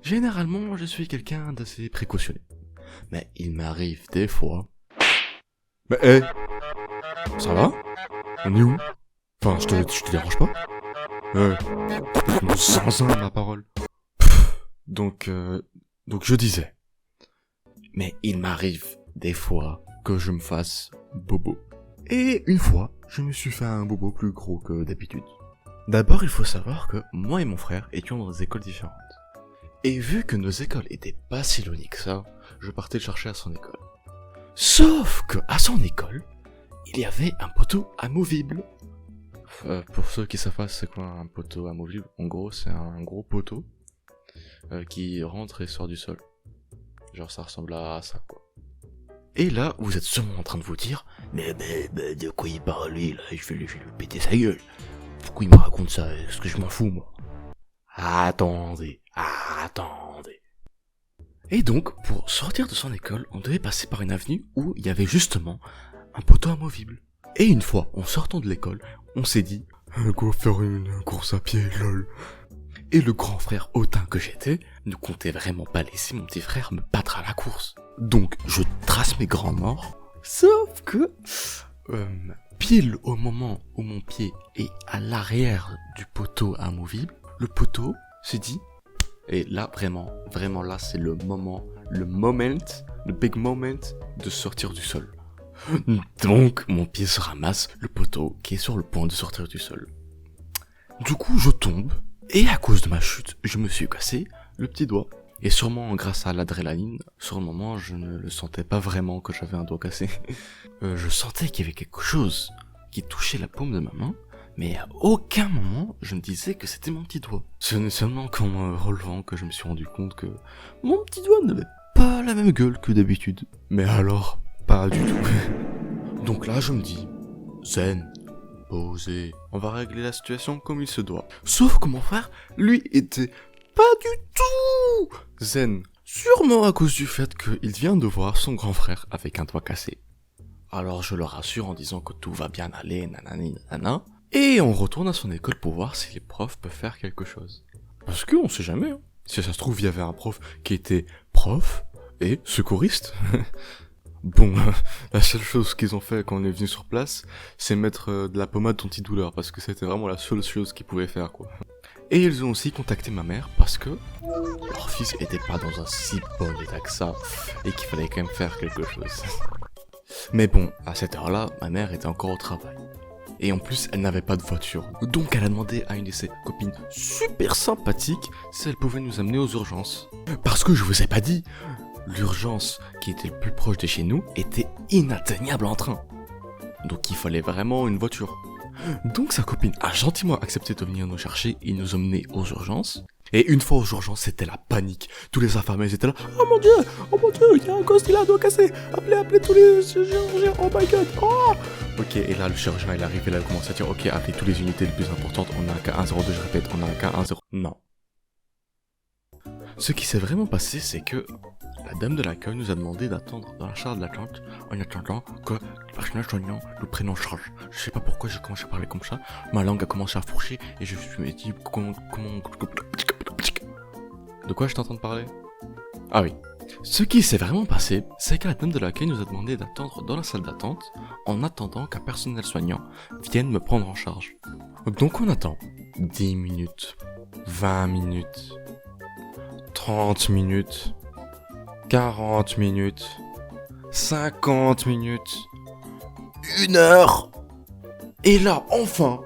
Généralement, je suis quelqu'un d'assez précautionné. Mais il m'arrive des fois... Mais hé, ça va? On est où? Enfin, je te dérange pas? Mon zinzin, ma parole. Donc je disais... Mais il m'arrive des fois que je me fasse bobo. Et une fois, je me suis fait un bobo plus gros que d'habitude. D'abord, il faut savoir que moi et mon frère étions dans des écoles différentes. Et vu que nos écoles étaient pas si éloignées que ça, je partais le chercher à son école. Sauf que à son école, il y avait un poteau amovible. Pour ceux qui savent pas c'est quoi un poteau amovible, en gros c'est un gros poteau qui rentre et sort du sol. Genre ça ressemble à ça quoi. Et là, vous êtes sûrement en train de vous dire, mais de quoi il parle lui là, je vais lui péter sa gueule. Pourquoi il me raconte ça? Est-ce que je m'en fous moi? Attendez. Et donc, pour sortir de son école, on devait passer par une avenue où il y avait justement un poteau amovible. Et une fois, en sortant de l'école, on s'est dit, go faire une course à pied, lol. Et le grand frère hautain que j'étais ne comptait vraiment pas laisser mon petit frère me battre à la course. Donc, je trace mes grands morts, sauf que, pile au moment où mon pied est à l'arrière du poteau amovible, le poteau s'est dit, et là vraiment là c'est le big moment de sortir du sol. Donc mon pied se ramasse le poteau qui est sur le point de sortir du sol. Du coup je tombe, et à cause de ma chute, je me suis cassé le petit doigt. Et sûrement grâce à l'adrénaline, sur le moment je ne le sentais pas vraiment que j'avais un doigt cassé. Je sentais qu'il y avait quelque chose qui touchait la paume de ma main, mais à aucun moment je me disais que c'était mon petit doigt. Ce n'est seulement qu'en me relevant que je me suis rendu compte que mon petit doigt n'avait pas la même gueule que d'habitude. Mais alors, pas du tout. Donc là je me dis, zen, posé, on va régler la situation comme il se doit. Sauf que mon frère, lui, était pas du tout zen. Sûrement à cause du fait qu'il vient de voir son grand frère avec un doigt cassé. Alors je le rassure en disant que tout va bien aller, nanani nanana. Et on retourne à son école pour voir si les profs peuvent faire quelque chose. Parce qu'on sait jamais, hein. Si ça se trouve, il y avait un prof qui était prof et secouriste. Bon, la seule chose qu'ils ont fait quand on est venu sur place, c'est mettre de la pommade antidouleur, parce que c'était vraiment la seule chose qu'ils pouvaient faire, quoi. Et ils ont aussi contacté ma mère, parce que leur fils était pas dans un si bon état que ça, et qu'il fallait quand même faire quelque chose. Mais bon, à cette heure-là, ma mère était encore au travail. Et en plus, elle n'avait pas de voiture. Donc elle a demandé à une de ses copines super sympathiques si elle pouvait nous amener aux urgences. Parce que je vous ai pas dit, l'urgence qui était le plus proche de chez nous était inatteignable en train. Donc il fallait vraiment une voiture. Donc sa copine a gentiment accepté de venir nous chercher et nous emmener aux urgences. Et une fois aux urgences, c'était la panique. Tous les infirmiers étaient là. Oh mon dieu, il y a un gosse, il a un doigt cassé. Appelez tous les chirurgiens, oh my god, oh. Ok, et là le chirurgien il arrive et là il commence à dire, ok, appelez toutes les unités les plus importantes, on a un cas 102, je répète, on a un cas 10. Non. Ce qui s'est vraiment passé, c'est que la dame de l'accueil nous a demandé d'attendre dans la salle d'attente en attendant que le personnel soignant nous prenne en charge. Je sais pas pourquoi j'ai commencé à parler comme ça, ma langue a commencé à fourcher et je me suis dit comment... De quoi je t'entends parler? Ah oui. Ce qui s'est vraiment passé, c'est que la dame de l'accueil nous a demandé d'attendre dans la salle d'attente en attendant qu'un personnel soignant vienne me prendre en charge. Donc on attend 10 minutes, 20 minutes, 30 minutes, 40 minutes, 50 minutes, 1 heure. Et là, enfin,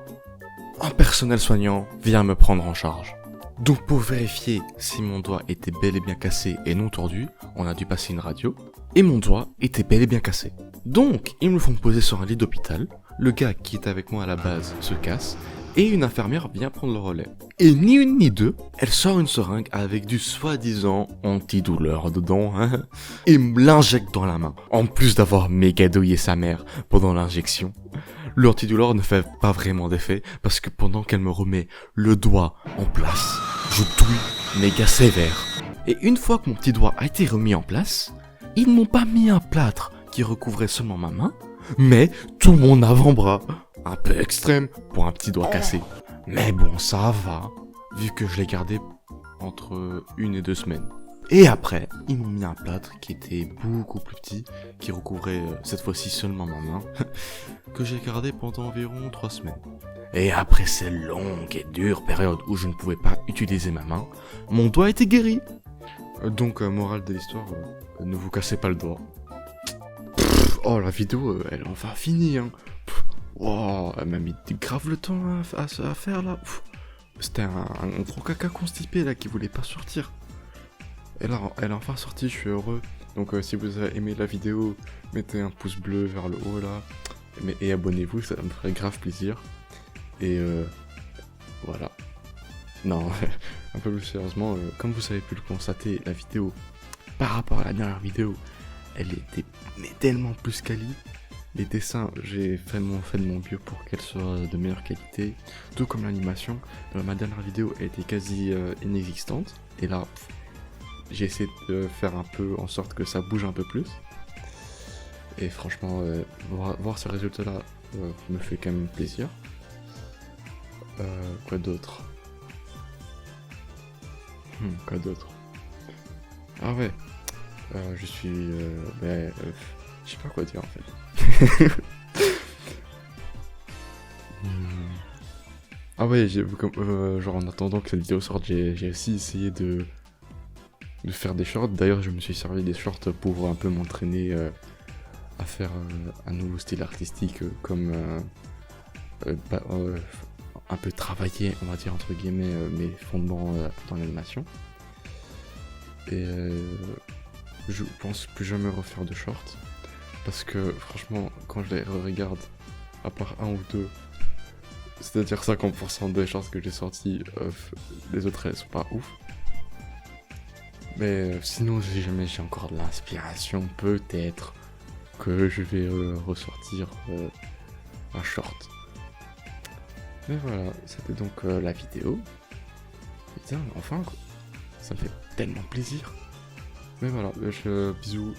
un personnel soignant vient me prendre en charge. Donc pour vérifier si mon doigt était bel et bien cassé et non tordu, on a dû passer une radio, et mon doigt était bel et bien cassé. Donc ils me font poser sur un lit d'hôpital, le gars qui était avec moi à la base se casse, et une infirmière vient prendre le relais. Et ni une ni deux, elle sort une seringue avec du soi-disant antidouleur dedans, hein, et me l'injecte dans la main, en plus d'avoir méga douillé sa mère pendant l'injection. L'antidouleur ne fait pas vraiment d'effet, parce que pendant qu'elle me remet le doigt en place, je douille méga sévère. Et une fois que mon petit doigt a été remis en place, ils m'ont pas mis un plâtre qui recouvrait seulement ma main, mais tout mon avant-bras. Un peu extrême pour un petit doigt cassé. Mais bon, ça va, vu que je l'ai gardé entre 1 et 2 semaines. Et après, ils m'ont mis un plâtre qui était beaucoup plus petit, qui recouvrait cette fois-ci seulement ma main, que j'ai gardé pendant environ 3 semaines. Et après cette longue et dure période où je ne pouvais pas utiliser ma main, mon doigt était guéri. Donc, morale de l'histoire, ne vous cassez pas le doigt. Oh, la vidéo, elle est enfin finie, hein. Wow, elle m'a mis grave le temps à faire, là. C'était un gros caca constipé, là, qui voulait pas sortir. Elle est enfin sortie, je suis heureux. Donc, si vous avez aimé la vidéo, mettez un pouce bleu vers le haut, là. Et abonnez-vous, ça me ferait grave plaisir. Et voilà. Non, un peu plus sérieusement, comme vous avez pu le constater, la vidéo, par rapport à la dernière vidéo, elle était tellement plus quali. Les dessins, j'ai fait de mon mieux pour qu'elle soit de meilleure qualité. Tout comme l'animation. Dans ma dernière vidéo, elle était quasi inexistante. Et là, j'ai essayé de faire un peu en sorte que ça bouge un peu plus. Et franchement, voir ce résultat-là me fait quand même plaisir. Quoi d'autre? Quoi d'autre? Ah ouais, je suis... je sais pas quoi dire en fait. Ah ouais, genre en attendant que cette vidéo sorte, j'ai aussi essayé de faire des shorts. D'ailleurs, je me suis servi des shorts pour un peu m'entraîner à faire un nouveau style artistique comme... un peu travailler, on va dire entre guillemets, mes fondements dans l'animation. Et je pense plus jamais refaire de shorts. Parce que franchement, quand je les regarde, à part un ou deux, c'est-à-dire 50% des shorts que j'ai sortis, les autres elles sont pas ouf. Mais sinon, si jamais j'ai encore de l'inspiration, peut-être que je vais ressortir un short. Mais voilà, c'était donc la vidéo. Putain, enfin quoi. Ça me fait tellement plaisir. Mais voilà, bisous.